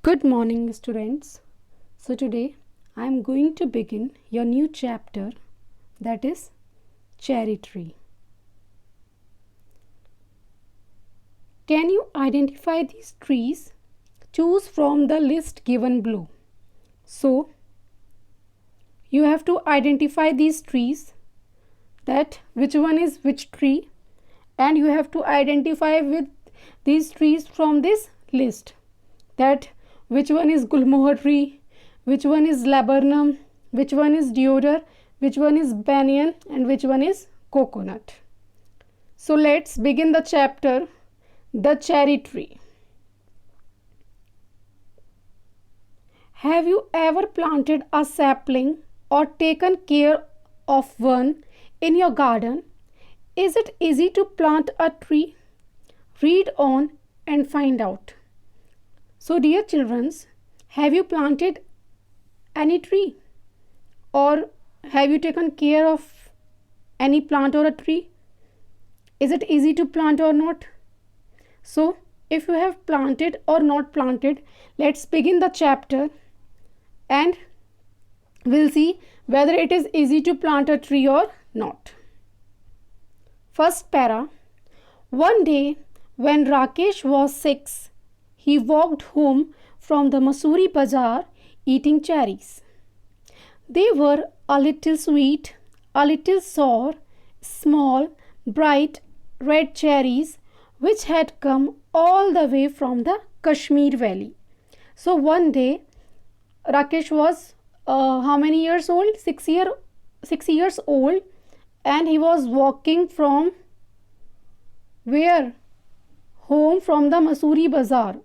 Good morning, students. So, today I am going to begin your new chapter, that is cherry tree. Can you identify these trees? Choose from the list given below. So, you have to identify these trees, that which one is which tree, and you have to identify with these trees from this list, that which one is gulmohar tree, which one is laburnum, which one is deodar, which one is banyan, and which one is coconut. So let's begin the chapter, the cherry tree. Have you ever planted a sapling or taken care of one in your garden? Is it easy to plant a tree? Read on and find out. So, dear children, have you planted any tree? Or have you taken care of any plant or a tree? Is it easy to plant or not? So, if you have planted or not planted, let's begin the chapter and we'll see whether it is easy to plant a tree or not. First para. One day when Rakesh was 6, he walked home from the Mussoorie Bazaar eating cherries. They were a little sweet, a little sour, small, bright red cherries which had come all the way from the Kashmir Valley. So one day Rakesh was how many years old? 6 years old, and he was walking from where? Home from the Mussoorie Bazaar.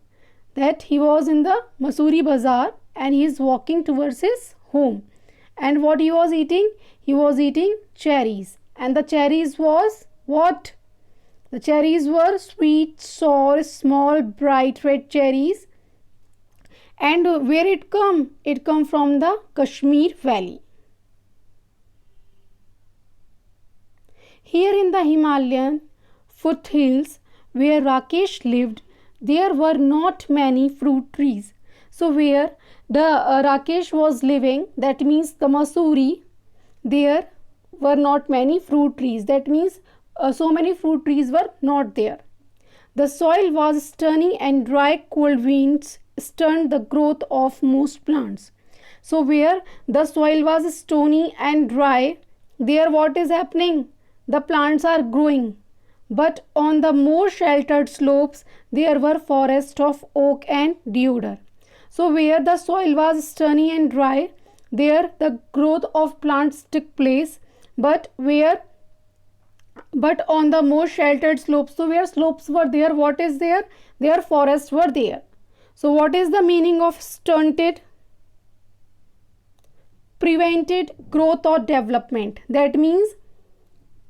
That he was in the Mussoorie Bazaar and he is walking towards his home. And what he was eating? He was eating cherries. And the cherries was what? The cherries were sweet, sour, small, bright red cherries. And where it come? It come from the Kashmir Valley. Here in the Himalayan foothills where Rakesh lived, there were not many fruit trees. So where the Rakesh was living, that means the Mussoorie, there were not many fruit trees. That means so many fruit trees were not there. The soil was stony and dry cold winds stunted the growth of most plants. So where the soil was stony and dry, there what is happening? The plants are growing. But on the more sheltered slopes, there were forests of oak and deodar. So where the soil was stony and dry, there the growth of plants took place. But on the more sheltered slopes, so where slopes were there, what is there? There forests were there. So what is the meaning of stunted? Prevented growth or development. That means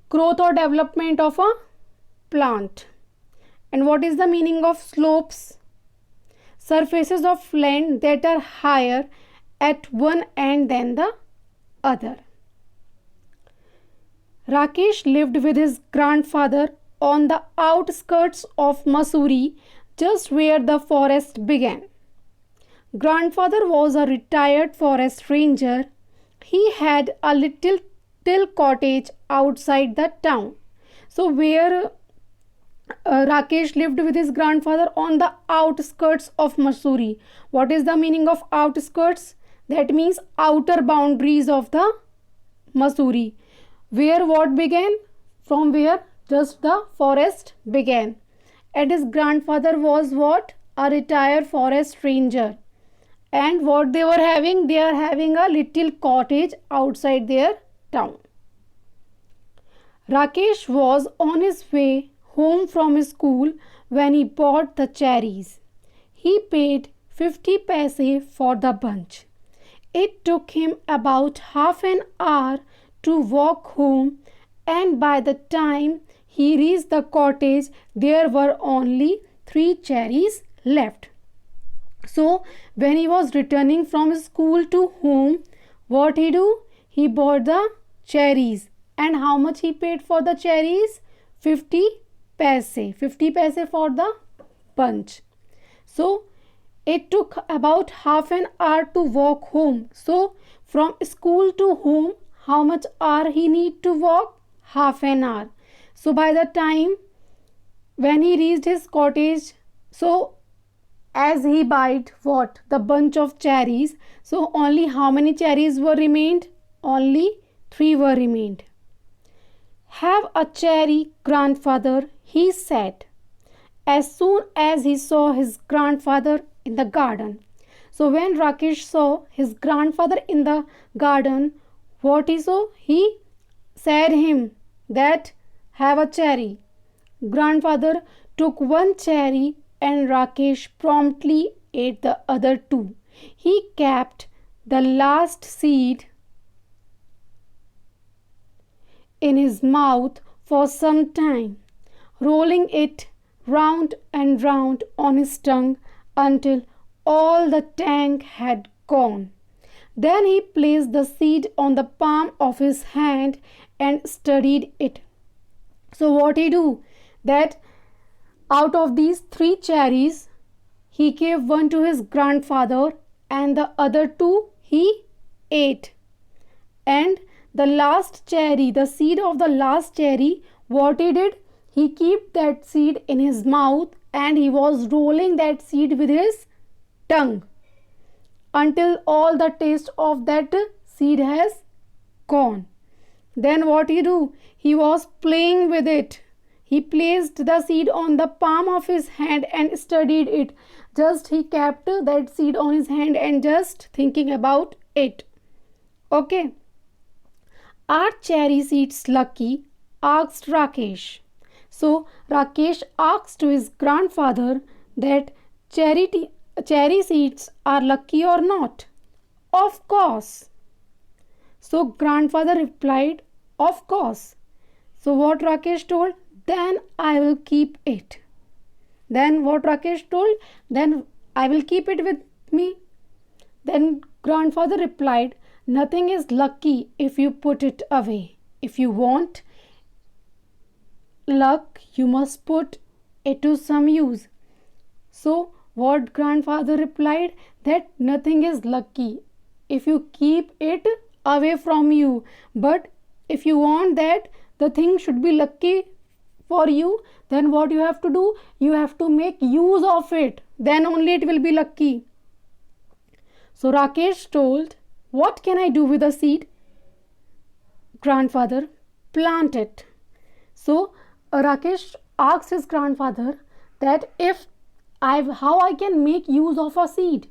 growth or development of a plant. And what is the meaning of slopes? Surfaces of land that are higher at one end than the other. Rakesh lived with his grandfather on the outskirts of Mussoorie, just where the forest began. Grandfather was a retired forest ranger. He had a little cottage outside the town. So where Rakesh lived with his grandfather on the outskirts of Mussoorie. What is the meaning of outskirts? That means outer boundaries of the Mussoorie. Where what began? From where just the forest began. And his grandfather was what? A retired forest ranger. And what they were having? They are having a little cottage outside their town. Rakesh was on his way home from school when he bought the cherries. He paid 50 paise for the bunch. It took him about half an hour to walk home, and by the time he reached the cottage, there were only 3 cherries left. So when he was returning from school to home, what he do? He bought the cherries. And how much he paid for the cherries? 50 paise for the bunch. So It took about half an hour to walk home. So from school to home, how much hour he need to walk? Half an hour. So by the time when he reached his cottage, so as he bite what? The bunch of cherries. So only how many cherries were remained? Only 3 were remained. Have a cherry, grandfather, he said, as soon as he saw his grandfather in the garden. So when Rakesh saw his grandfather in the garden, what he saw? He said him that have a cherry. Grandfather took one cherry and Rakesh promptly ate the other two. He kept the last seed in his mouth for some time, rolling it round and round on his tongue until all the tang had gone. Then he placed the seed on the palm of his hand and studied it. So what he do? That out of these 3 cherries, he gave one to his grandfather and the other 2 he ate. And the last cherry, the seed of the last cherry, what he did? He kept that seed in his mouth and he was rolling that seed with his tongue until all the taste of that seed has gone. Then what he do? He was playing with it. He placed the seed on the palm of his hand and studied it. Just he kept that seed on his hand and just thinking about it. Okay. Are cherry seeds lucky? Asked Rakesh. So Rakesh asked to his grandfather that cherry seeds are lucky or not. Of course. So grandfather replied, of course. So what Rakesh told? Then I will keep it. Then what Rakesh told? Then I will keep it with me. Then grandfather replied, nothing is lucky if you put it away. If you want luck, you must put it to some use. So what grandfather replied? That nothing is lucky if you keep it away from you. But if you want that the thing should be lucky for you, then what you have to do? You have to make use of it. Then only it will be lucky. So Rakesh told, what can I do with the seed? Grandfather, plant it. So Rakesh asked his grandfather that how I can make use of a seed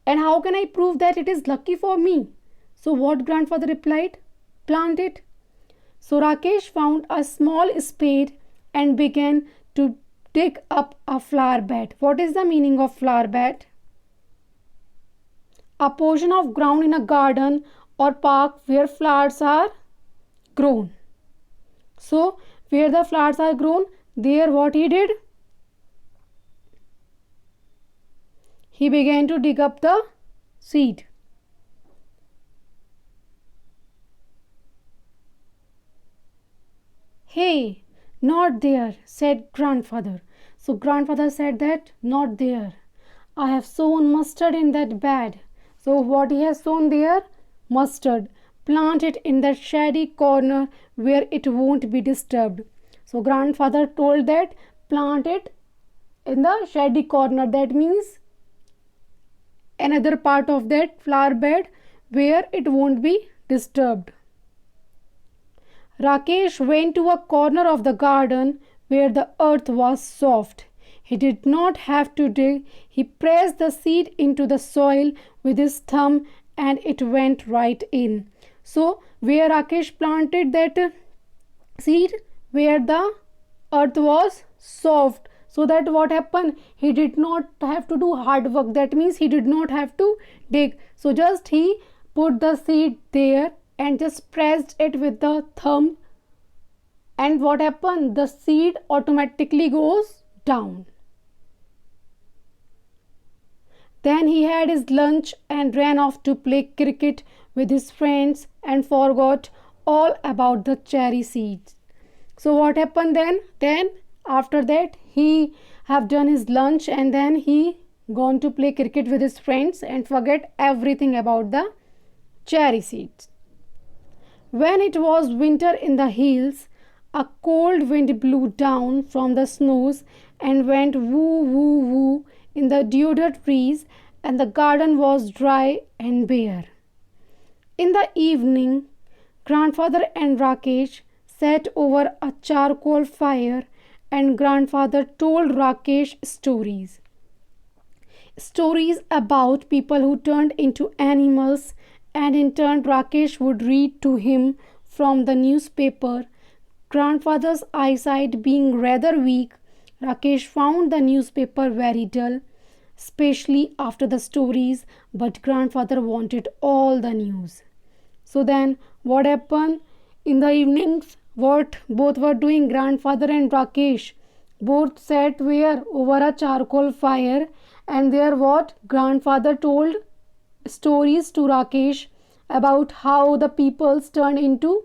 and how can I prove that it is lucky for me? So what grandfather replied? Plant it. So Rakesh found a small spade and began to dig up a flower bed. What is the meaning of flower bed? A portion of ground in a garden or park where flowers are grown. So where the flowers are grown, there what he did? He began to dig up the seed. Hey, not there, said grandfather. So grandfather said that, not there. I have sown mustard in that bed. So what he has sown there? Mustard. Plant it in that shady corner where it won't be disturbed. So grandfather told that plant it in the shady corner. That means another part of that flower bed where it won't be disturbed. Rakesh went to a corner of the garden where the earth was soft. He did not have to dig. He pressed the seed into the soil with his thumb and it went right in. So where Rakesh planted that seed, where the earth was soft, so that what happened? He did not have to do hard work. That means he did not have to dig. So just he put the seed there and just pressed it with the thumb, and what happened? The seed automatically goes down. Then he had his lunch and ran off to play cricket with his friends and forgot all about the cherry seeds. So what happened then? Then after that he have done his lunch and then he gone to play cricket with his friends and forget everything about the cherry seeds. When it was winter in the hills, a cold wind blew down from the snows and went woo woo woo in the deodar trees, and the garden was dry and bare. In the evening, grandfather and Rakesh sat over a charcoal fire, and grandfather told Rakesh stories. Stories about people who turned into animals, and in turn Rakesh would read to him from the newspaper. Grandfather's eyesight being rather weak, Rakesh found the newspaper very dull, especially after the stories, but grandfather wanted all the news. So then, what happened in the evenings? What both were doing, grandfather and Rakesh? Both sat where over a charcoal fire, and there what grandfather told stories to Rakesh about how the peoples turned into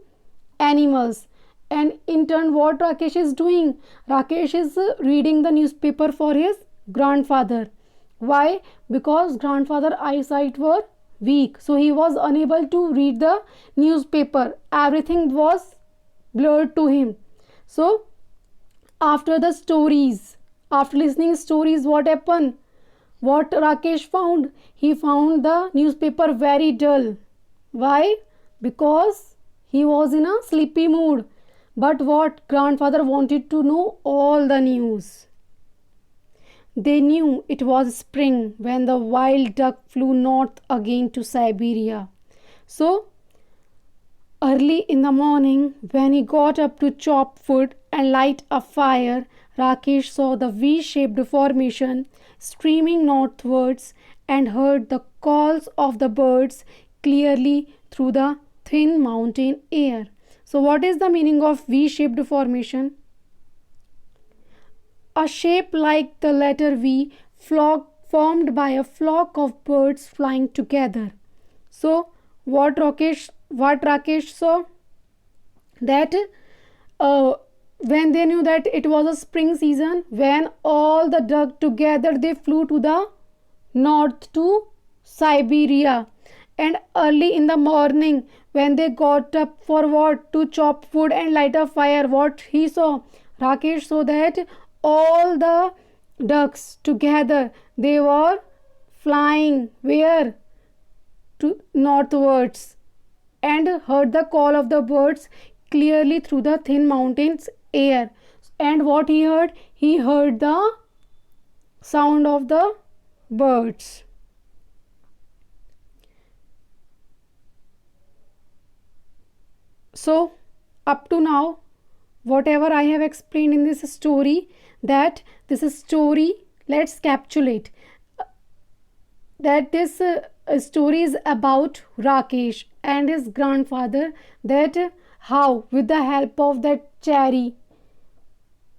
animals. And in turn, what Rakesh is doing? Rakesh is reading the newspaper for his grandfather. Why? Because grandfather eyesight were weak, so he was unable to read the newspaper. Everything was blurred to him. So after the stories, after listening stories, what happened? What Rakesh found? He found the newspaper very dull. Why? Because he was in a sleepy mood. But what grandfather wanted to know all the news. They knew it was spring when the wild duck flew north again to Siberia. So early in the morning, when he got up to chop wood and light a fire, Rakesh saw the V-shaped formation streaming northwards and heard the calls of the birds clearly through the thin mountain air. So, what is the meaning of V-shaped formation? A shape like the letter V, formed by a flock of birds flying together. So, what Rakesh saw? That when they knew that it was a spring season, when all the duck together they flew to the north to Siberia. And early in the morning, when they got up for what? To chop wood and light a fire, what he saw? Rakesh saw that all the ducks together they were flying where? To northwards, and heard the call of the birds clearly through the thin mountains air. And what he heard? He heard the sound of the birds. So up to now, whatever I have explained in this story, that this story, let's capsulate that this story is about Rakesh and his grandfather, that how with the help of that cherry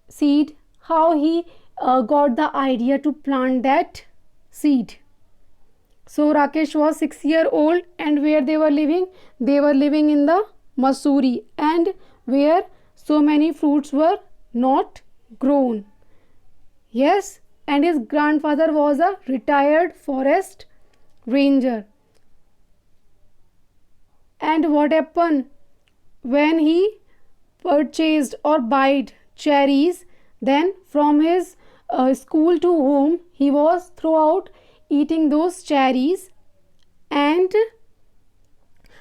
seed, how he got the idea to plant that seed. So Rakesh was 6 years old, and where they were living? They were living in the Mussoorie, and where so many fruits were not grown. Yes, and his grandfather was a retired forest ranger. And what happened? When he purchased or bought cherries, then from his school to home, he was throughout eating those cherries. And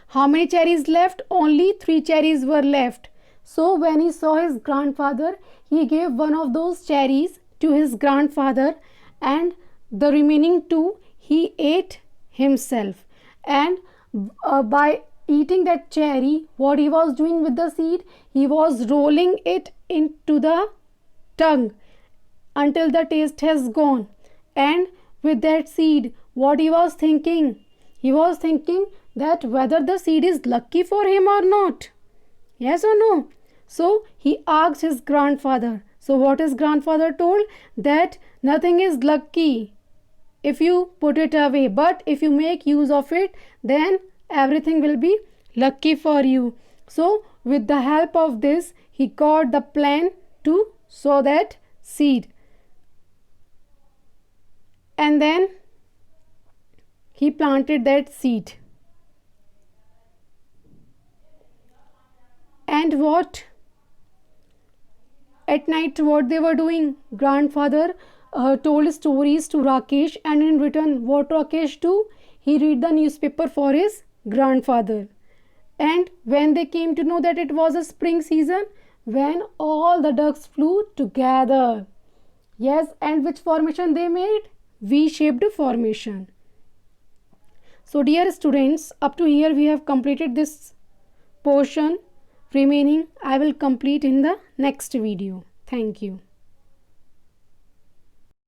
how many cherries left? Only 3 cherries were left. So when he saw his grandfather, he gave one of those cherries to his grandfather, and the remaining 2 he ate himself. And by eating that cherry, what he was doing with the seed? He was rolling it into the tongue until the taste has gone. And with that seed, what he was thinking? He was thinking that whether the seed is lucky for him or not. Yes or no? So he asked his grandfather. So what his grandfather told? That nothing is lucky if you put it away, but if you make use of it, then everything will be lucky for you. So with the help of this, he got the plan to sow that seed. and then he planted that seed. And what? At night, what they were doing? Grandfather told stories to Rakesh, and in return, what Rakesh do? He read the newspaper for his grandfather. And when they came to know that it was a spring season, when all the ducks flew together. Yes, and which formation they made? V-shaped formation. So dear students, up to here we have completed this portion. Remaining I will complete in the next video. Thank you.